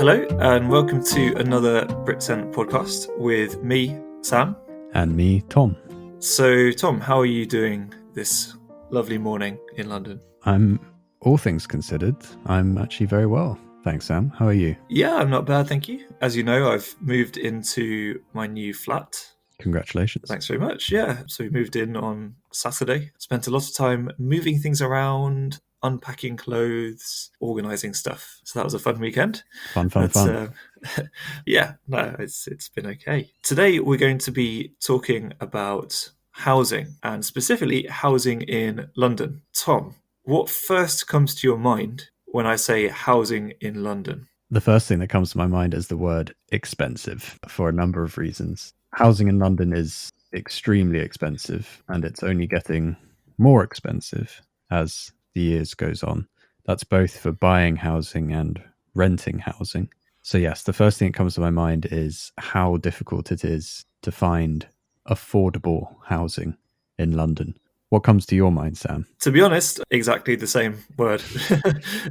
Hello and welcome to another Britsent podcast with me, Sam. And me, Tom. So, Tom, how are you doing this lovely morning in London? All things considered, I'm actually very well. Thanks, Sam. How are you? Yeah, I'm not bad, thank you. As you know, I've moved into my new flat. Congratulations. Thanks very much. Yeah, so we moved in on Saturday. Spent a lot of time moving things around, unpacking clothes, organising stuff. So that was a fun weekend. Fun. Yeah, no, it's been okay. Today we're going to be talking about housing, and specifically housing in London. Tom, what first comes to your mind when I say housing in London? The first thing that comes to my mind is the word expensive for a number of reasons. Housing in London is extremely expensive, and it's only getting more expensive as the years goes on. That's both for buying housing and renting housing. So yes, the first thing that comes to my mind is how difficult it is to find affordable housing in London. What comes to your mind, Sam? To be honest, exactly the same word.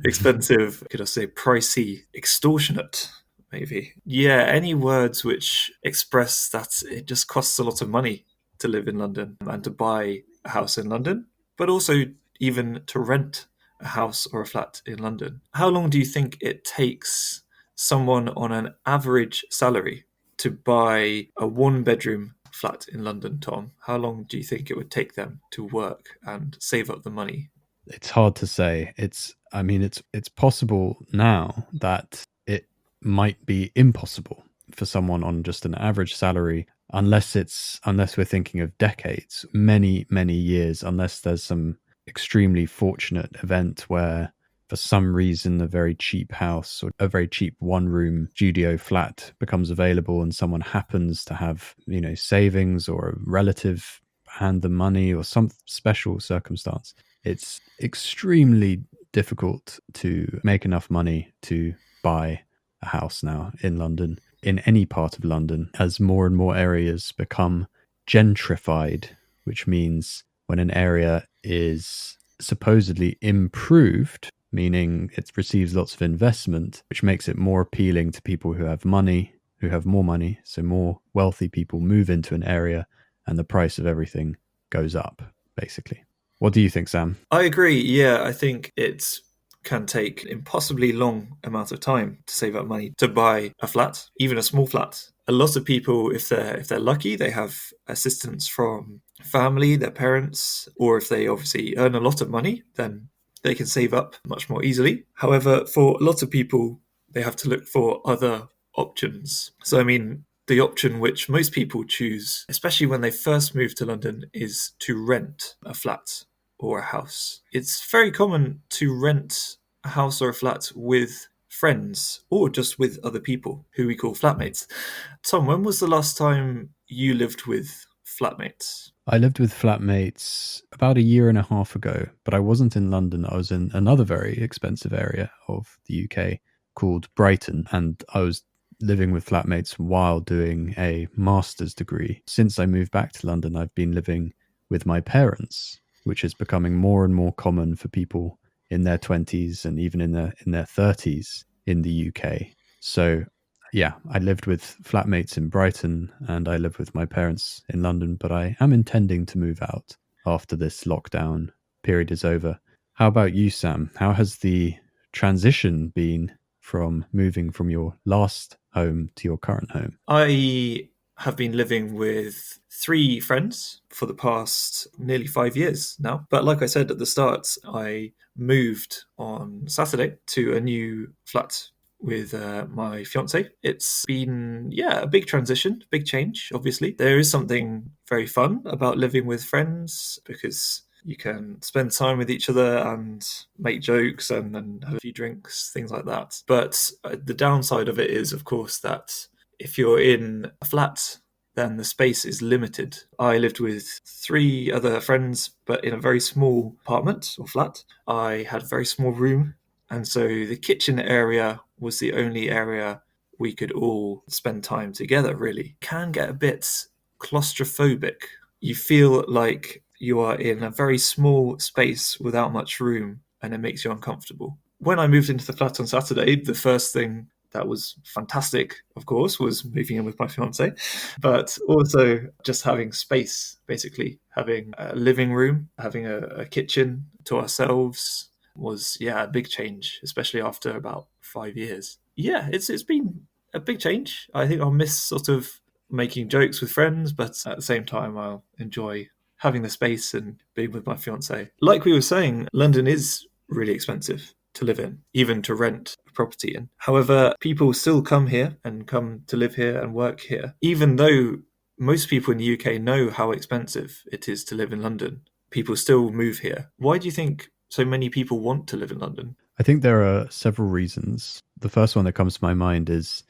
Expensive, could I say pricey, extortionate, maybe. Yeah, any words which express that it just costs a lot of money to live in London and to buy a house in London, but also even to rent a house or a flat in London. How long do you think it takes someone on an average salary to buy a one-bedroom flat in London, Tom? How long do you think it would take them to work and save up the money? It's hard to say. It's possible now that it might be impossible for someone on just an average salary, unless we're thinking of decades, many years, unless there's some extremely fortunate event where for some reason a very cheap house or a very cheap one-room studio flat becomes available and someone happens to have, savings or a relative hand them money or some special circumstance. It's extremely difficult to make enough money to buy a house now in London, in any part of London, as more and more areas become gentrified, which means when an area is supposedly improved, meaning it receives lots of investment, which makes it more appealing to people who have money, who have more money. So more wealthy people move into an area and the price of everything goes up, basically. What do you think, Sam? I agree. Yeah, I think it can take an impossibly long amount of time to save up money to buy a flat, even a small flat. A lot of people, if they're lucky, they have assistance from family, their parents, or if they obviously earn a lot of money, then they can save up much more easily. However, for a lot of people, they have to look for other options. So, the option which most people choose, especially when they first move to London, is to rent a flat or a house. It's very common to rent a house or a flat with friends or just with other people who we call flatmates. Tom, when was the last time you lived with flatmates? I lived with flatmates about 1.5 years ago, but I wasn't in London. I was in another very expensive area of the UK called Brighton, and I was living with flatmates while doing a master's degree. Since I moved back to London, I've been living with my parents, which is becoming more and more common for people in their 20s and even in their 30s in the UK. So yeah, I lived with flatmates in Brighton and I live with my parents in London, but I am intending to move out after this lockdown period is over. How about you, Sam? How has the transition been from moving from your last home to your current home? I have been living with 3 friends for the past nearly 5 years now. But like I said at the start, I moved on Saturday to a new flat with my fiance. It's been, a big transition, big change, obviously. There is something very fun about living with friends because you can spend time with each other and make jokes and have a few drinks, things like that. But the downside of it is, of course, that if you're in a flat, then the space is limited. I lived with 3 other friends, but in a very small apartment or flat. I had a very small room, and so the kitchen area was the only area we could all spend time together, really. It can get a bit claustrophobic. You feel like you are in a very small space without much room, and it makes you uncomfortable. When I moved into the flat on Saturday, the first thing that was fantastic, of course, was moving in with my fiance, but also just having space, basically having a living room, having a kitchen to ourselves was, a big change, especially after about 5 years. Yeah, it's been a big change. I think I'll miss sort of making jokes with friends, but at the same time, I'll enjoy having the space and being with my fiance. Like we were saying, London is really expensive to live in, even to rent a property in. However, people still come here and come to live here and work here, even though most people in the UK know how expensive it is to live in London. People still move here. Why do you think so many people want to live in London? I think there are several reasons. The first one that comes to my mind is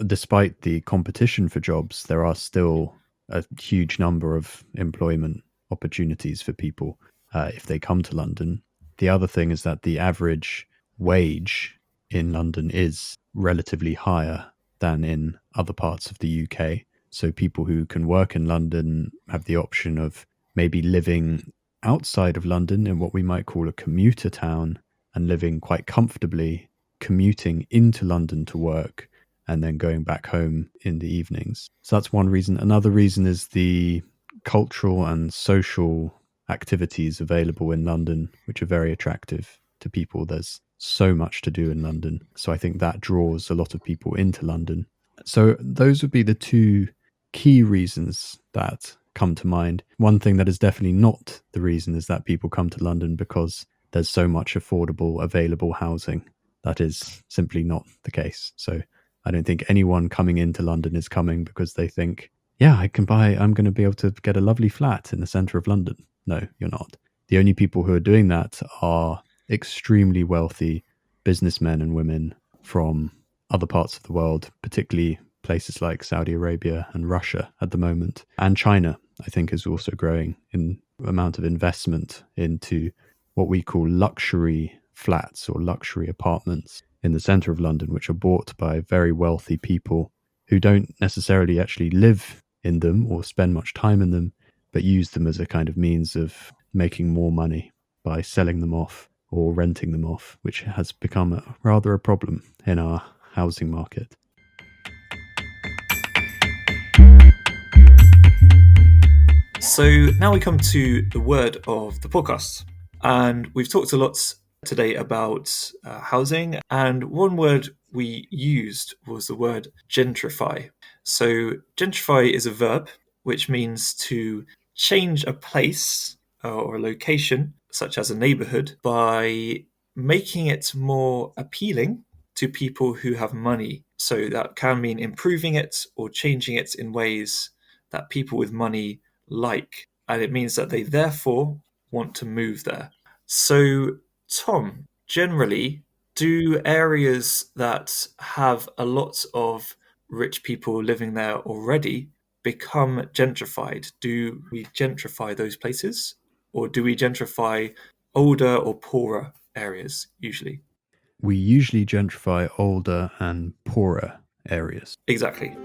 despite the competition for jobs, there are still a huge number of employment opportunities for people if they come to London. The other thing is that the average wage in London is relatively higher than in other parts of the UK. So people who can work in London have the option of maybe living outside of London in what we might call a commuter town and living quite comfortably, commuting into London to work and then going back home in the evenings. So that's one reason. Another reason is the cultural and social activities available in London, which are very attractive to people. There's so much to do in London. So I think that draws a lot of people into London. So those would be the two key reasons that come to mind. One thing that is definitely not the reason is that people come to London because there's so much affordable, available housing. That is simply not the case. So I don't think anyone coming into London is coming because they think, I'm going to be able to get a lovely flat in the center of London. No, you're not. The only people who are doing that are extremely wealthy businessmen and women from other parts of the world, particularly places like Saudi Arabia and Russia at the moment. And China, I think, is also growing in amount of investment into what we call luxury flats or luxury apartments in the center of London, which are bought by very wealthy people who don't necessarily actually live in them or spend much time in them, but use them as a kind of means of making more money by selling them off or renting them off, which has become rather a problem in our housing market. So now we come to the word of the podcast. And we've talked a lot today about housing. And one word we used was the word gentrify. So gentrify is a verb, which means to change a place or a location, such as a neighborhood, by making it more appealing to people who have money. So that can mean improving it or changing it in ways that people with money like. And it means that they therefore want to move there. So, Tom, generally, do areas that have a lot of rich people living there already become gentrified? Do we gentrify those places? Or do we gentrify older or poorer areas usually? We usually gentrify older and poorer areas. Exactly.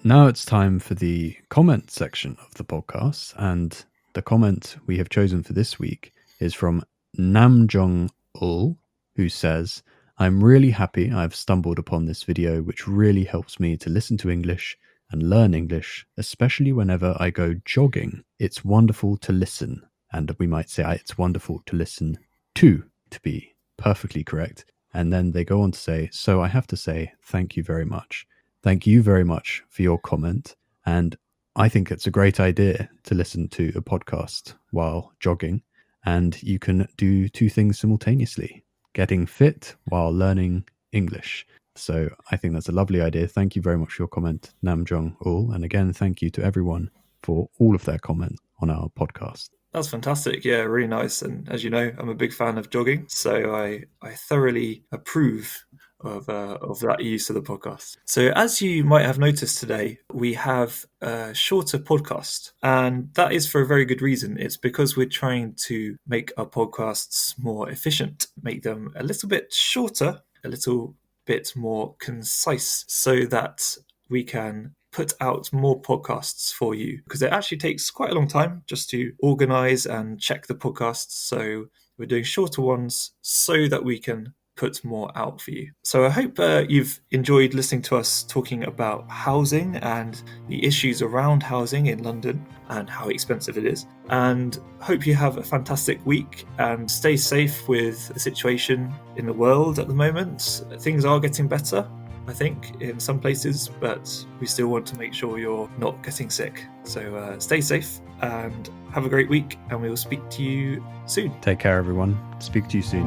Now it's time for the comment section of the podcast, and the comment we have chosen for this week is from Namjong-ul, who says, "I'm really happy I've stumbled upon this video, which really helps me to listen to English and learn English, especially whenever I go jogging. It's wonderful to listen." And we might say it's wonderful to listen to be perfectly correct. And then they go on to say, "So I have to say thank you very much." Thank you very much for your comment. And I think it's a great idea to listen to a podcast while jogging. And you can do two things simultaneously, getting fit while learning English. So I think that's a lovely idea. Thank you very much for your comment, Namjong-ul. And again, thank you to everyone for all of their comments on our podcast. That's fantastic. Yeah, really nice. And as you know, I'm a big fan of jogging, so I thoroughly approve of that use of the podcast. So as you might have noticed today, we have a shorter podcast, and that is for a very good reason. It's because we're trying to make our podcasts more efficient, make them a little bit shorter, a little bit more concise, so that we can put out more podcasts for you, because it actually takes quite a long time just to organize and check the podcasts. So We're doing shorter ones so that we can put more out for you. So I hope you've enjoyed listening to us talking about housing and the issues around housing in London and how expensive it is. And hope you have a fantastic week and stay safe with the situation in the world at the moment. Things are getting better, I think, in some places, but we still want to make sure you're not getting sick. So stay safe and have a great week, and we will speak to you soon. Take care, everyone. Speak to you soon.